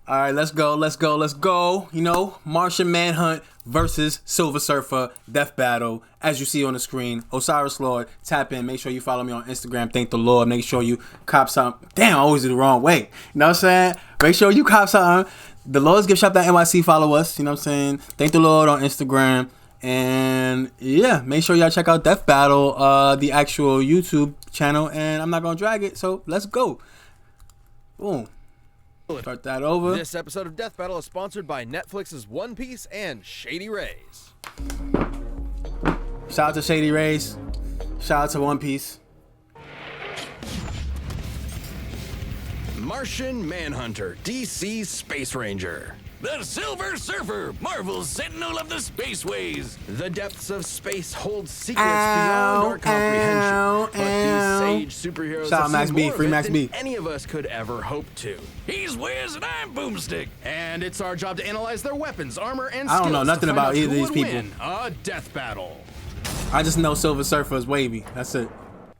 All right, let's go. You know, Martian Manhunt versus Silver Surfer, death battle. As you see on the screen, Osiris Lourde, tap in. Make sure you follow me on Instagram, ThankTheLourde. Make sure you cop something. Damn, I always do the wrong way. You know what I'm saying? Make sure you cop something. The Lord's Gift Shop NYC, follow us. You know what I'm saying? ThankTheLourde on Instagram. And yeah, make sure y'all check out Death Battle, the actual YouTube channel. And I'm not going to drag it, so let's go. Boom. Start that over. This episode of Death Battle is sponsored by Netflix's One Piece and Shady Rays. Shout out to Shady Rays. Shout out to One Piece. Martian Manhunter, DC Space Ranger. The Silver Surfer, Marvel's Sentinel of the Spaceways. The depths of space hold secrets beyond our comprehension. But these sage superheroes Shout out have Max seen B, more free of it Max than B. any of us could ever hope to. He's Wiz and I'm Boomstick. And it's our job to analyze their weapons, armor, and skills. I don't know nothing to find about out either who of these would people. win a death battle. I just know Silver Surfer is wavy. That's it.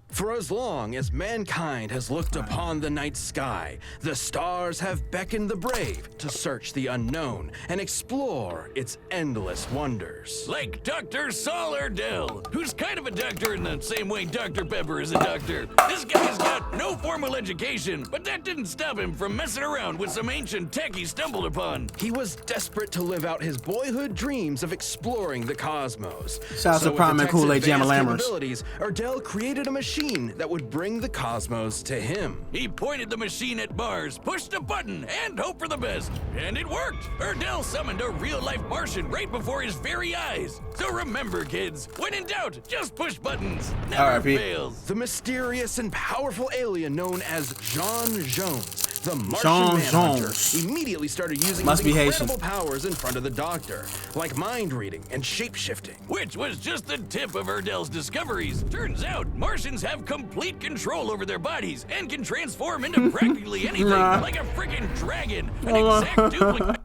For as long as mankind has looked upon the night sky, the stars have beckoned the brave to search the unknown and explore its endless wonders. Like Dr. Saul Erdell, who's kind of a doctor in the same way Dr. Pepper is a doctor. This guy's got no formal education, but that didn't stop him from messing around with some ancient tech he stumbled upon. He was desperate to live out his boyhood dreams of exploring the cosmos. Shout out to with Prime the and tech's Kool-Aid advanced Jamalammers. capabilities, Erdell created a machine that would bring the cosmos to him. He pointed the machine at Mars, pushed a button, and hoped for the best. And it worked. Erdell summoned a real-life Martian right before his very eyes. So remember, kids, when in doubt, just push buttons. Never R.I.P. fails. The mysterious and powerful alien known as John Jones, the Martian John Manhunter, Jones. immediately started using Must his be incredible powers in front of the Doctor, like mind reading and shape-shifting. Which was just the tip of Erdell's discoveries. Turns out, Martians have complete control over their bodies and can transform into practically anything, like a freaking dragon, an exact duplicate.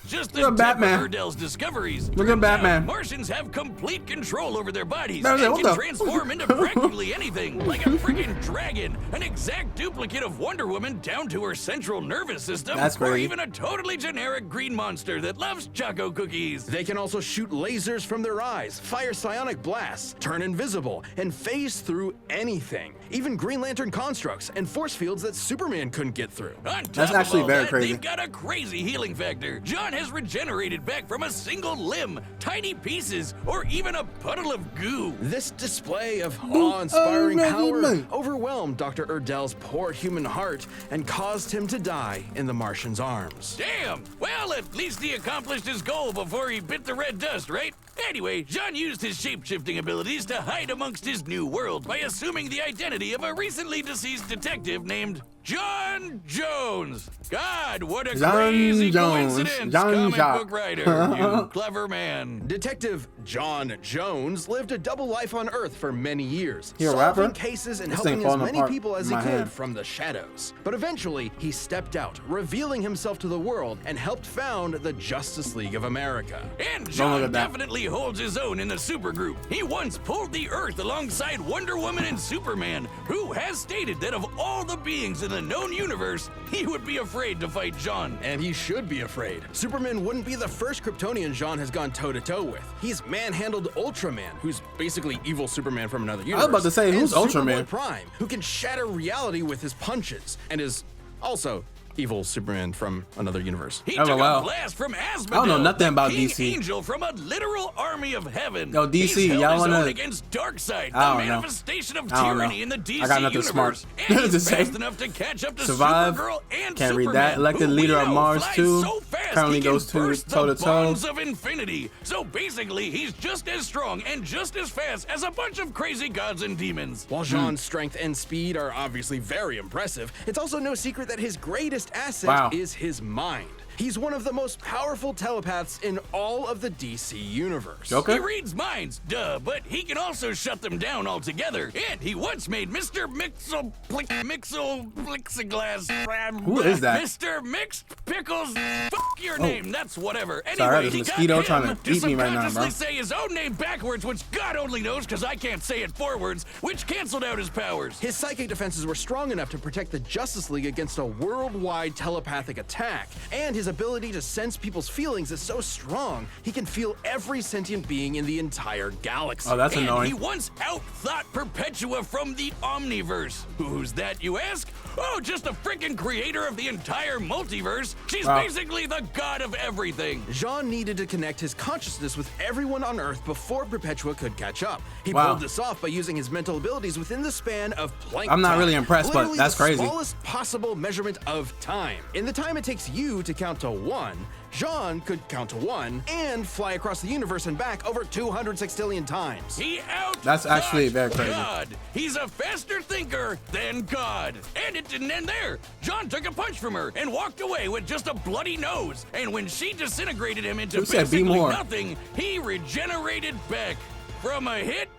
Just the Look at tip Batman. of Erdell's discoveries. Look at Turns Batman. out Martians have complete control over their bodies That was it. and What can the- transform into practically anything, like a freaking dragon, an exact duplicate of Wonder Woman down to her central nervous system, That's or crazy. even a totally generic green monster that loves choco cookies. They can also shoot lasers from their eyes, fire psionic blasts, turn invisible, and phase through anything. Even Green Lantern constructs and force fields that Superman couldn't get through. On top That's of actually all very that, crazy. They've got a crazy healing factor. John has regenerated back from a single limb, tiny pieces, or even a puddle of goo. This display of awe-inspiring power overwhelmed Dr. Erdell's poor human heart and caused him to die in the Martian's arms. Damn! Well, at least he accomplished his goal before he bit the red dust, right? Anyway, John used his shape-shifting abilities to hide amongst his new world by assuming the identity of a recently deceased detective named John Jones. God, what a John crazy Jones. coincidence, John comic Jock. book writer, you clever man. Detective John Jones lived a double life on Earth for many years, He a solving rapper? cases and This thing helping as falling many apart people as in he my could hand. from the shadows. But eventually, he stepped out, revealing himself to the world, and helped found the Justice League of America. And Don't look John at that. definitely holds his own in the supergroup. He once pulled the Earth alongside Wonder Woman and Superman, who has stated that of all the beings in the known universe, he would be afraid to fight John. And he should be afraid. Superman wouldn't be the first Kryptonian John has gone toe-to-toe with. He's manhandled Ultraman, who's basically evil Superman from another universe. about to say, who's and Ultraman? Superboy Prime, who can shatter reality with his punches, and is also evil Superman from another universe. He Oh, took wow. a blast from Asmodee. I don't know nothing the about King DC. Angel from a literal army of heaven. Yo, DC, He's held y'all his wanna- own against Darkseid, I the don't know. manifestation of I don't know. tyranny in the DC I got nothing universe. smart And to he's say. fast enough to catch up to Survive. Supergirl and Can't read Superman, that. Elected who we leader of know Mars flies 2. so fast Currently he can goes burst the toe-to-toe. bonds of infinity. So basically, he's just as strong and just as fast as a bunch of crazy gods and demons. While Jean's strength and speed are obviously very impressive, it's also no secret that his greatest asset Wow. is his mind. He's one of the most powerful telepaths in all of the DC universe. Joker? He reads minds, duh, but he can also shut them down altogether. And he once made Mr. Plexiglass. Who is that? Mr. Mixed Pickles. Fuck your name. That's whatever. Sorry, Anyway, there's a he mosquito got trying him to eat me right now, subconsciously bro. say his own name backwards, which God only knows because I can't say it forwards, which canceled out his powers. His psychic defenses were strong enough to protect the Justice League against a worldwide telepathic attack, and his ability to sense people's feelings is so strong, he can feel every sentient being in the entire galaxy. Oh, that's And annoying. he once outthought Perpetua from the Omniverse. Who's that, you ask? Oh, just the freaking creator of the entire multiverse. She's Wow. basically the god of everything. Jean needed to connect his consciousness with everyone on Earth before Perpetua could catch up. He Wow. pulled this off by using his mental abilities within the span of Planck I'm not time. really impressed, but Literally that's the crazy. smallest possible measurement of time. In the time it takes you to count to 1, Jean could count to 1 and fly across the universe and back over 200 sextillion times. He out. That's actually very crazy. God. He's a faster thinker than God. And it didn't end there. John took a punch from her and walked away with just a bloody nose. And when she disintegrated him into Who said be basically more? nothing, he regenerated back from a hit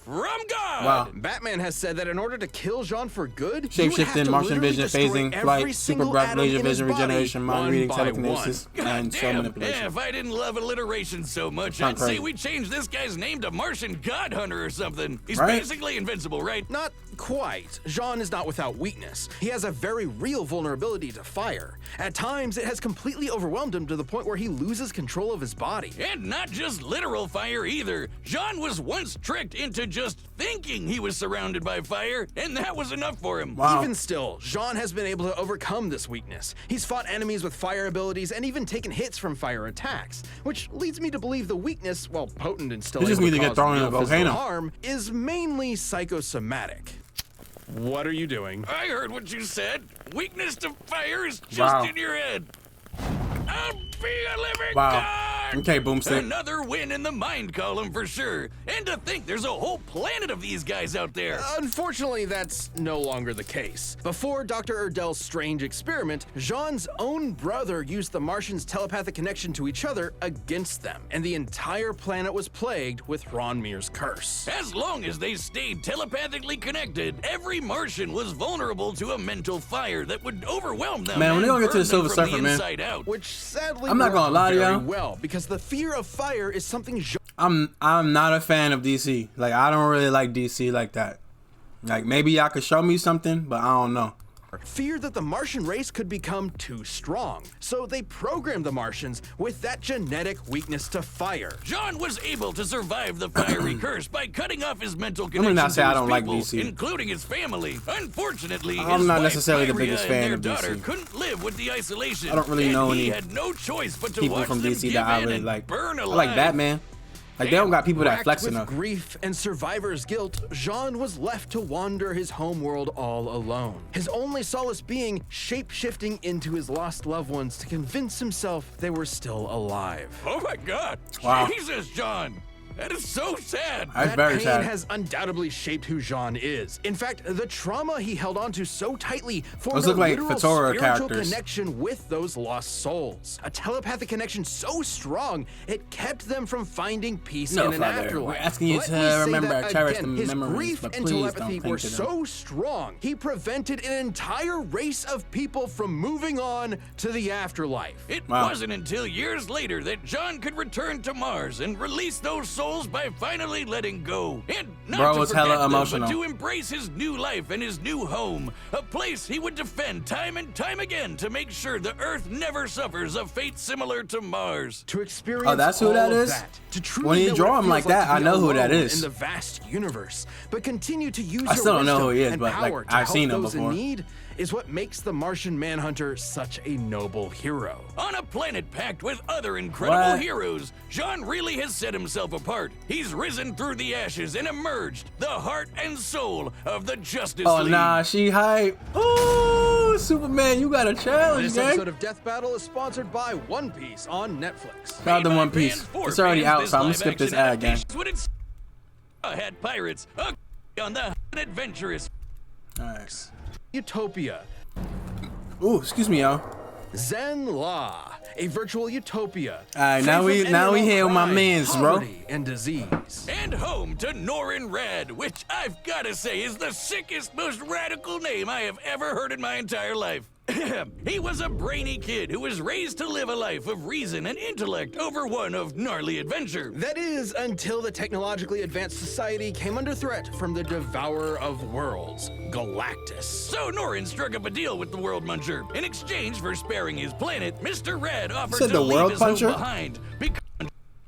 from God. Wow. Batman has said that in order to kill Jean for good, he would have Shape-shifting, to Martian literally vision, destroy phasing, every flight, super single breath, atom laser in his vision, body, regeneration, mind one reading, by telekinesis, one. and soul manipulation. If I didn't love alliteration so much, Sound I'd say crazy. we change this guy's name to Martian God Hunter or something. He's Right? basically invincible, right? Not quite. Jean is not without weakness. He has a very real vulnerability to fire. At times, it has completely overwhelmed him to the point where he loses control of his body. And not just literal fire either. Jean was once tricked into just thinking he was surrounded by fire, and that was enough for him. Wow. Even still, Jean has been able to overcome this weakness. He's fought enemies with fire abilities and even taken hits from fire attacks, which leads me to believe the weakness, while potent and still You just able need to get cause thrown in real a physical volcano. harm, is mainly psychosomatic. What are you doing? I heard what you said. Weakness to fire is just Wow. in your head. I'll be a living Wow. God! Okay, Boomstick. Another win in the mind column for sure. And to think there's a whole planet of these guys out there. Unfortunately, that's no longer the case. Before Dr. Erdell's strange experiment, Jean's own brother used the Martians' telepathic connection to each other against them, and the entire planet was plagued with Ronmir's curse. As long as they stayed telepathically connected, every Martian was vulnerable to a mental fire that would overwhelm them. Man, when and they gonna get to burn the Silver them from Surfer, the man? inside out. Which sadly I'm not gonna worked lie to very y'all. well, because the fear of fire is something Jean I'm not a fan of DC. Like, I don't really like DC like that. Like, maybe y'all could show me something, but I don't know. feared that the Martian race could become too strong. So they programmed the Martians with that genetic weakness to fire. John was able to survive the fiery curse by cutting off his mental me connection not say to I his don't like people, DC. including his family. Unfortunately, I'm his not wife, necessarily the Iria, biggest and fan their of daughter DC. couldn't live with the isolation. I don't really and know he any had no choice but to people watch from them DC give that I in really and like. burn I alive. like Batman. Like, they don't got people that Racked flex with enough. grief and survivor's guilt, Jean was left to wander his homeworld all alone. His only solace being shape-shifting into his lost loved ones to convince himself they were still alive. Oh my God! Wow. Jesus, John! That is so sad. That's That very pain sad. has undoubtedly shaped who Jean is. In fact, the trauma he held onto so tightly formed Those a look like literal Fatora spiritual characters. connection with those lost souls. A telepathic connection so strong, it kept them from finding peace No, in an Father, afterlife. we're asking you Let to me say remember that and cherish again. the His memories, grief but and please telepathy don't were think to them. so strong, he prevented an entire race of people from moving on to the afterlife. It Wow. wasn't until years later that John could return to Mars and release those souls by finally letting go. And not Bro to was forget hella them, emotional. but to embrace his new life and his new home. A place he would defend time and time again to make sure the Earth never suffers a fate similar to Mars. To experience Oh, that's who all that of is? that, to truly When you know draw what it him like feels that, to I be know who that alone is. in the vast universe, but continue to use I still your don't know who wisdom he is, and but, like, power to I've help seen him those before. in need is what makes the Martian Manhunter such a noble hero. On a planet packed with other incredible What? heroes, John really has set himself apart. He's risen through the ashes and emerged the heart and soul of the Justice Oh, League. nah, she hype. Ooh, Superman, you got a challenge, This gang. episode of Death Battle is sponsored by One Piece on Netflix. Shout out to Made by One Piece. fans for It's already fans, out, this so I'm gonna skip this live-action ad, gang. adaptation would had pirates on the adventurous. Alright. Utopia. Ooh, excuse me, y'all. Zen La, a virtual utopia. Alright, now free we from now we any here with my crime, mans, bro. poverty, and disease. And home to Norrin Rad, which I've gotta say is the sickest, most radical name I have ever heard in my entire life. He was a brainy kid who was raised to live a life of reason and intellect over one of gnarly adventure. That is, until the technologically advanced society came under threat from the devourer of worlds, Galactus. So Norrin struck up a deal with the World Muncher. In exchange for sparing his planet, Mr. Rad offered said to the leave World his home Puncher? behind.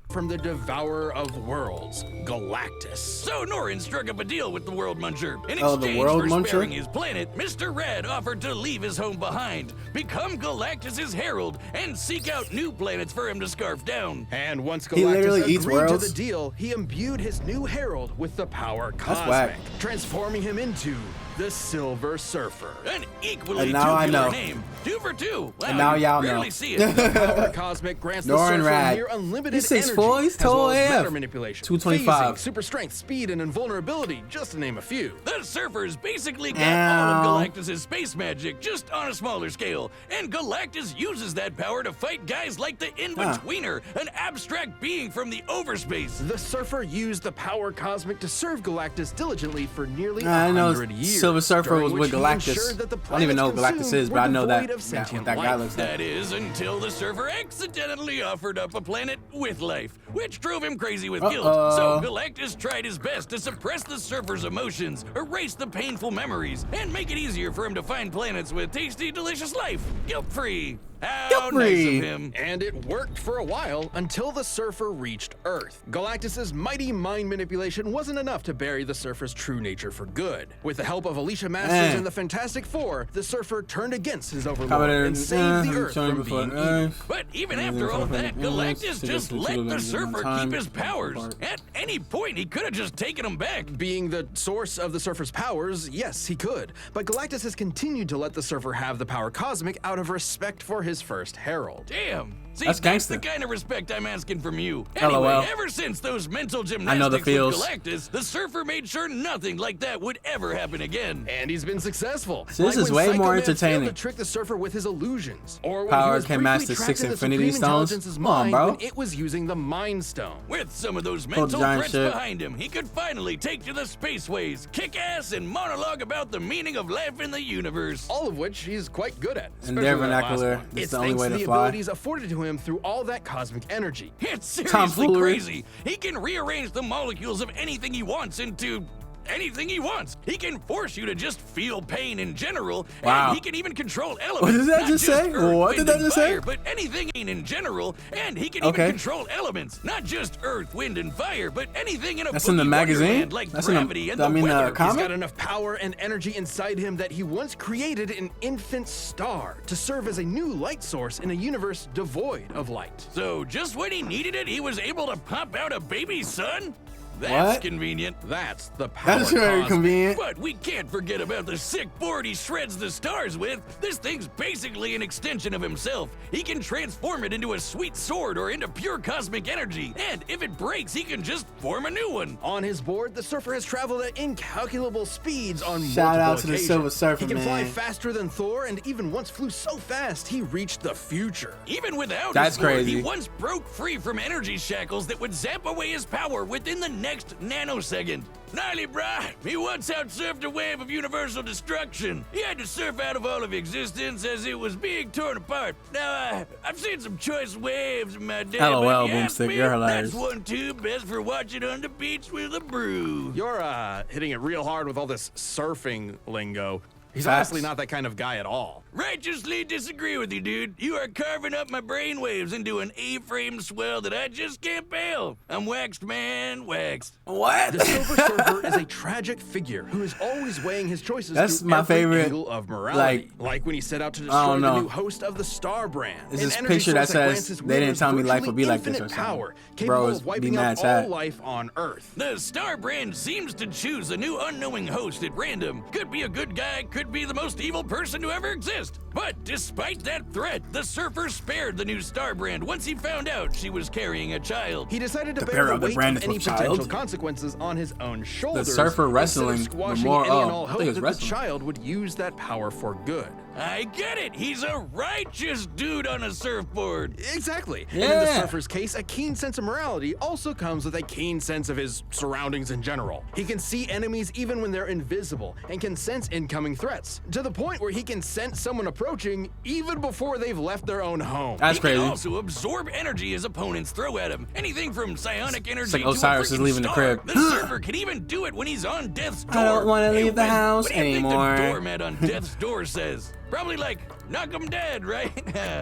From the devourer of worlds, Galactus. So Norrin struck up a deal with the World Muncher. In Oh, the exchange World for Muncher? sparing his planet, Mr. Red offered to leave his home behind, become Galactus's herald, and seek out new planets for him to scarf down. And once He literally Galactus eats agreed to worlds? the deal, he imbued his new herald with the power whack. cosmic, transforming him into the Silver Surfer. An equally And now I tubular know. name. 2 for 2. Wow, And now you y'all rarely know. see it. Power cosmic grants the Norrin Surfer Rad. near unlimited He's 6'4", energy, he's as well tall as AF. matter manipulation, 225. phasing, super strength, speed, and invulnerability, just to name a few. The Surfers basically got Ow. all of Galactus' space magic, just on a smaller scale. And Galactus uses that power to fight guys like the In-Betweener, an abstract being from the overspace. The Surfer used the power cosmic to serve Galactus diligently for nearly I know 100 years. Silver Surfer during was which with he Galactus. ensured that the I don't even know who planets Galactus is, consumed but I were know devoid that of sentient that guy life. looks like. That is until the Surfer accidentally offered up a planet with life, which drove him crazy with guilt. So Galactus tried his best to suppress the Surfer's emotions, erase the painful memories, and make it easier for him to find planets with tasty, delicious life. Guilt-free. How nice Guilt-free. of him. And it worked for a while until the Surfer reached Earth. Galactus's mighty mind manipulation wasn't enough to bury the Surfer's true nature for good. With the help of Alicia Masters Man. and the Fantastic Four, the Surfer turned against his Covered overlord in- and saved the Earth showing from before being Earth. eaten. But even after all that, Galactus just let the Surfer keep his powers. At any point, he could have just taken them back. Being the source of the Surfer's powers, yes, he could. But Galactus has continued to let the Surfer have the power cosmic out of respect for his first herald. Damn. See, That's that's the gangster. kind of respect I'm asking from you. LOL. Anyway, ever since those mental I know the gymnastics with feels. Galactus, the Surfer made sure nothing like that would ever happen again. And he's been successful. So this Like is when way Psycho more Man failed entertaining. to trick the Surfer with his illusions, or when Power he was can briefly master trapped 6 in the Infinity Supreme Stones? Intelligence's Come on, mind bro. when it was using the Mind Stone. With some of those the mental giant threats shit. behind him, he could finally take to the spaceways, kick ass, and monologue about the meaning of life in the universe. All of which he's quite good at. In their especially that last vernacular, one. it's It's the only thanks way to to the fly. abilities afforded to him through all that cosmic energy. It's seriously Tomfoolery. crazy. He can rearrange the molecules of anything he wants into anything he wants. He can force you to just feel pain in general, Wow. and he can even control elements. What did that not just say? Earth, What did wind, that and just say? fire, But anything in general, and he can Okay. even control elements, not just earth, wind, and fire, but anything in a That's in the boogie magazine? wonderland like That's in the- gravity and I the mean, weather. comic? He's got enough power and energy inside him that he once created an infant star to serve as a new light source in a universe devoid of light. So just when he needed it, he was able to pop out a baby son? That's What? convenient. That's the power That's very cosmic. convenient. But we can't forget about the sick board he shreds the stars with. This thing's basically an extension of himself. He can transform it into a sweet sword or into pure cosmic energy. And if it breaks, he can just form a new one. On his board, the Surfer has traveled at incalculable speeds on Shout multiple out to the occasions. Silver Surfer, He can fly man. faster than Thor, and even once flew so fast he reached the future. Even without That's his board, crazy. he once broke free from energy shackles that would zap away his power within the next nanosecond. Gnarly, brah. He once outsurfed a wave of universal destruction. He had to surf out of all of existence as it was being torn apart. Now, I've seen some choice waves in my day, LOL, but you ask Boomstick, me, you're hilarious. that's one too best for watching on the beach with a brew. You're hitting it real hard with all this surfing lingo. He's Facts. honestly not that kind of guy at all. Righteously disagree with you, dude. You are carving up my brainwaves into an A-frame swell that I just can't bail. I'm waxed, man, waxed. What? The Silver Surfer is a tragic figure who is always weighing his choices That's through my every favorite, angle of morality. Like when he set out to I destroy don't the know. new host of the Star Brand. There's an this energy picture that source grants says, his "They didn't wielers tell me life would be virtually like this," or infinite something. power, Bro, capable it's of wiping be out mad all chat. life on Earth. The Star Brand seems to choose a new unknowing host at random. Could be a good guy, could be the most evil person to ever exist. But despite that threat, the Surfer spared the new Star Brand once he found out she was carrying a child. He decided to The bear bearer the of the weight brand of is any with child. potential consequences on his own shoulders. Surfer instead of wrestling, the squashing more- any and oh, all I hope think it's that the wrestling. child would use that power for good. I get it. He's a righteous dude on a surfboard. Exactly. Yeah. And in the surfer's case, a keen sense of morality also comes with a keen sense of his surroundings in general. He can see enemies even when they're invisible and can sense incoming threats, to the point where he can sense someone approaching even before they've left their own home. That's He crazy. can also absorb energy his opponents throw at him. Anything from psionic energy like to Osiris a is freaking leaving the star. crib. The surfer can even do it when he's on death's door. I don't wanna Hey, leave the Wiz, house what do you anymore. think the doormat on death's door says? Probably like, knock 'em dead, right?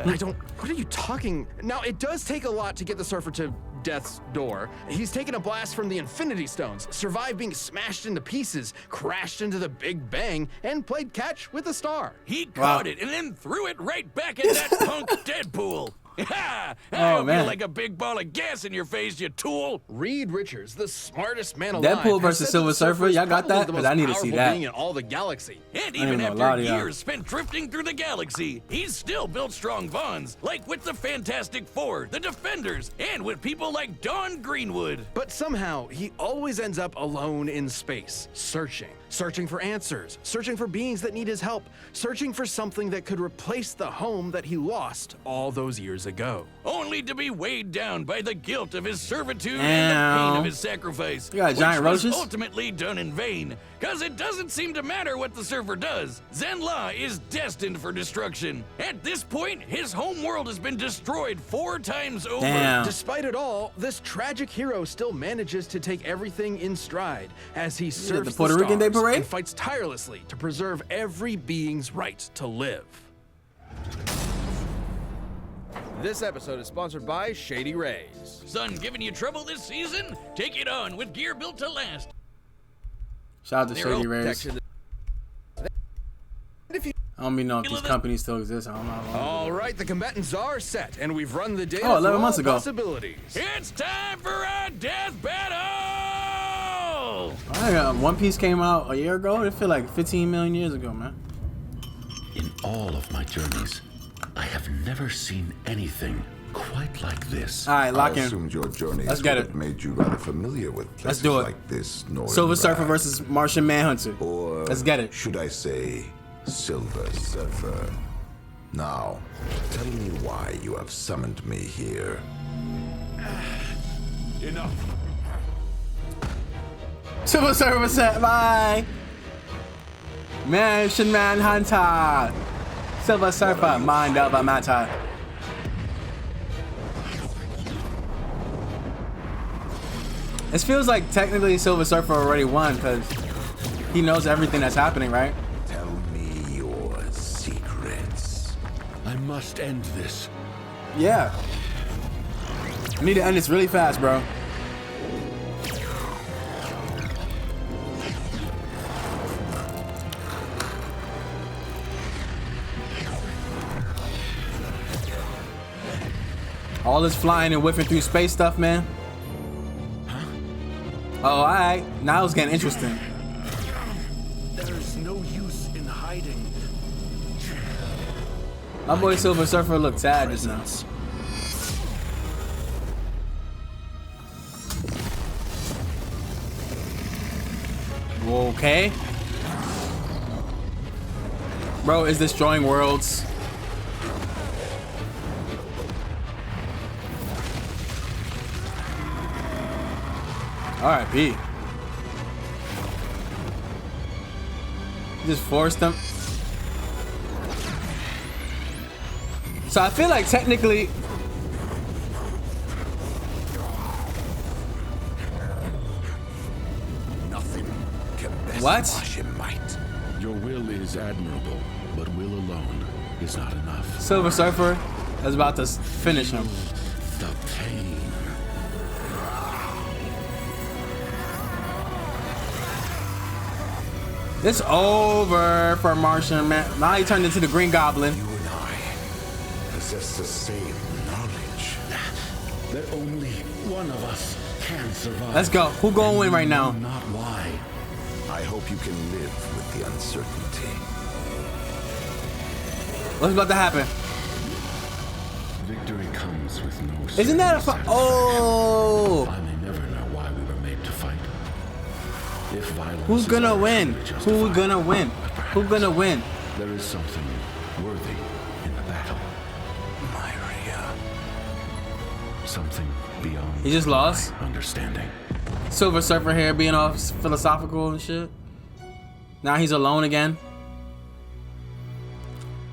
What are you talking? Now, it does take a lot to get the surfer to death's door. He's taken a blast from the Infinity Stones, survived being smashed into pieces, crashed into the Big Bang, and played catch with a star. He caught it and then threw it right back at that punk Deadpool. Ha! I Oh, hope man. you like a big ball of gas in your face, you tool. Reed Richards, the smartest man alive, Deadpool has versus said Silver the Surfer? is Y'all got probably that? the 'Cause most I need to see powerful that. being in all the galaxy. And even even know a lot after of y'all. years spent drifting through the galaxy, he's still built strong bonds, like with the Fantastic Four, the Defenders, and with people like Dawn Greenwood. But somehow, he always ends up alone in space, searching for answers, searching for beings that need his help, searching for something that could replace the home that he lost all those years ago. Only to be weighed down by the guilt of his servitude and Damn. the pain of his sacrifice. You got giant which was roaches? ultimately done in vain. Cause it doesn't seem to matter what the surfer does. Zenla is destined for destruction. At this point, his home world has been destroyed 4 times over. Damn. Despite it all, this tragic hero still manages to take everything in stride as he surfs the Puerto Rican Day stars Parade? and fights tirelessly to preserve every being's right to live. This episode is sponsored by Shady Rays. Son giving you trouble this season? Take it on with gear built to last. Shout out to Zero Shady Rays. Protection. I don't even know if these companies still exist. I don't know. how long. All right, the combatants are set, and we've run the data Oh, 11 through months all ago. possibilities. It's time for a death battle! One Piece came out a year ago. It feel like 15 million years ago, man. In all of my journeys, I have never seen anything quite like this. All right, lock I in. assumed your journeys Let's get would it. have made you rather familiar with places Let's do it. like this northern Silver Surfer ride. versus Martian Manhunter. Or Let's get it. should I say Silver Surfer? Now, tell me why you have summoned me here. Enough. Silver Surfer set. Bye. Martian Manhunter. Silver Surfer. Mind over matter. This feels like technically Silver Surfer already won because he knows everything that's happening, right? Tell me your secrets. I must end this. Yeah. I need to end this really fast, bro. All this flying and whiffing through space stuff, man. Oh, alright. Now it's getting interesting. There's no use in hiding. My boy Silver Surfer looked sad just now. Okay. Bro is destroying worlds. R.I.P. Just forced them. So I feel like technically Nothing can best What? Martian might. Your will is admirable, but will alone is not enough. Silver Surfer is about to finish him. The pain. It's over for Martian Man. Now he turned into the Green Goblin. You and I possess the same knowledge. That only one of us can survive. Let's go. Who gonna win right now? Not why. I hope you can live with the uncertainty. What's about to happen? Victory comes with no. Isn't that a oh? I may never know why we were made to fight. If violence Who's is gonna actually win? Who justified, gonna win? Who gonna win? There is something worthy in the battle. Something beyond He just lost. my understanding. Silver Surfer here being all philosophical and shit. Now he's alone again.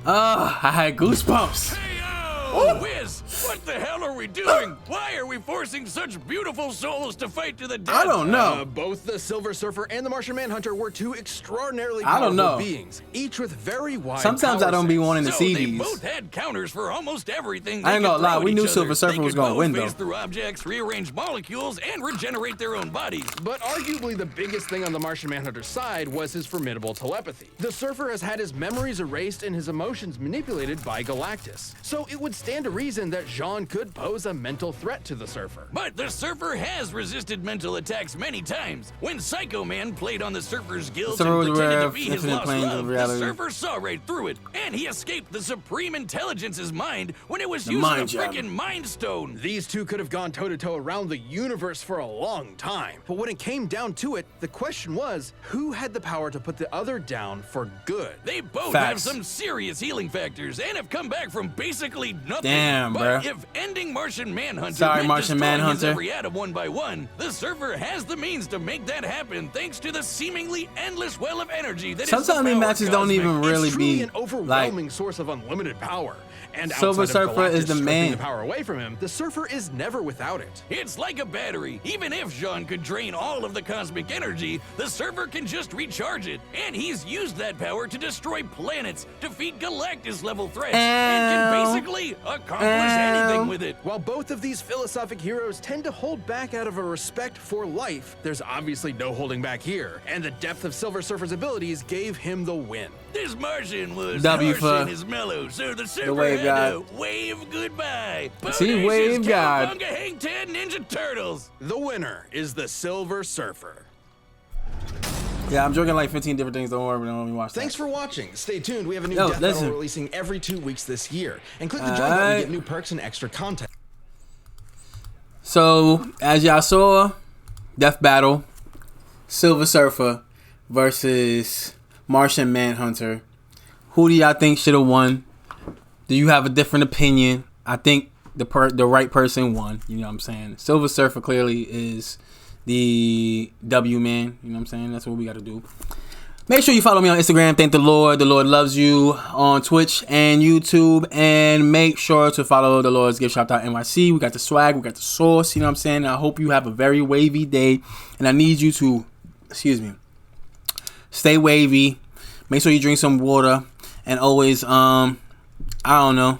Oh, I had goosebumps. Hey-o! Wiz, what the hell are we doing? Why are we forcing such beautiful souls to fight to the death? I don't know. Both the Silver Surfer and the Martian Manhunter were two extraordinarily I don't powerful know. beings, each with very wide Sometimes power I don't be sets. wanting to So see they these. both had counters for almost everything. I ain't they gonna could lie, throw we at knew each Silver other. Surfer They was could gonna both win, phase though. through objects, rearrange molecules, and regenerate their own bodies. But arguably the biggest thing on the Martian Manhunter's side was his formidable telepathy. The Surfer has had his memories erased and his emotions manipulated by Galactus. So it would stand to reason that Jean could pose a mental threat to the Surfer. But the Surfer has resisted mental attacks many times. When Psycho Man played on the Surfer's guild Surfer was and aware pretended to of be his infinite lost planes of love, the reality. Surfer saw right through it, and he escaped the Supreme Intelligence's mind when it was The using a mind jam. freaking Mind Stone. These two could have gone toe-to-toe around the universe for a long time. But when it came down to it, the question was, who had the power to put the other down for good? They both Facts. have some serious healing factors and have come back from basically nothing. Damn, but bruh. if ending Martian Manhunter Sorry, meant Martian destroying his Manhunter. every atom one by one, the Surfer has the means to make that happen thanks to the seemingly endless well of energy that is the Sometimes these power matches don't cosmic. even really It's truly be an overwhelming source of unlimited power. And Silver outside of Surfer is Galactus the stripping man. the power away from him, the Surfer is never without it. It's like a battery. Even if Jean could drain all of the cosmic energy, the Surfer can just recharge it. And he's used that power to destroy planets, defeat Galactus-level threats, and can basically accomplish anything with it. While both of these philosophic heroes tend to hold back out of a respect for life, there's obviously no holding back here, and the depth of Silver Surfer's abilities gave him the win. This Martian was W harsh for and his mellow, so the Surfer wave had god. to wave goodbye. See, wave god. Cowabunga, Hang Ten Ninja Turtles. The winner is the Silver Surfer. Yeah, I'm joking like 15 different things. Don't worry, don't let me watch that. Thanks for watching. Stay tuned. We have a new Yo, Death listen. Battle releasing every 2 weeks this year. And click the join button Alright. to get new perks and extra content. So, as y'all saw, Death Battle, Silver Surfer versus Martian Manhunter. Who do y'all think should have won? Do you have a different opinion? I think the right person won. You know what I'm saying? Silver Surfer clearly is the W man. You know what I'm saying? That's what we got to do. Make sure you follow me on Instagram. Thank the Lord. The Lord loves you on Twitch and YouTube. And make sure to follow the Lord's Gift Shop NYC. We got the swag. We got the sauce. You know what I'm saying? I hope you have a very wavy day. And I need you to, stay wavy. Make sure you drink some water. And always, I don't know,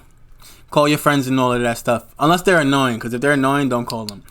call your friends and all of that stuff. Unless they're annoying. Because if they're annoying, don't call them.